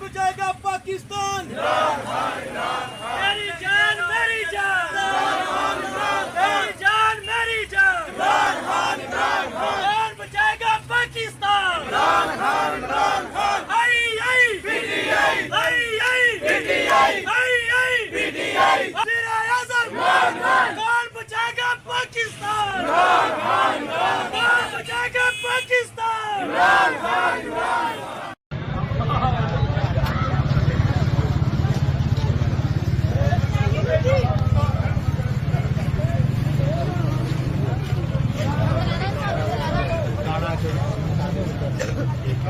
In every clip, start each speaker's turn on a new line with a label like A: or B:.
A: बचाएगा पाकिस्तान। मेरी जान मेरी जान, मेरी जान मेरी जान, जान बचाएगा पाकिस्तान। आई आई PTI, आई आई PTI, आई आई PTI, वज़ीर आज़म कौन बचाएगा पाकिस्तान, कौन बचाएगा पाकिस्तान।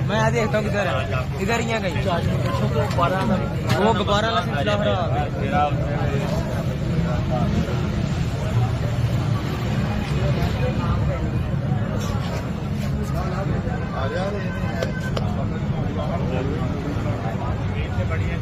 B: मैं यहाँ देखता हूँ किधर है, इधर ही गई वो गुब्बारा
C: बढ़िया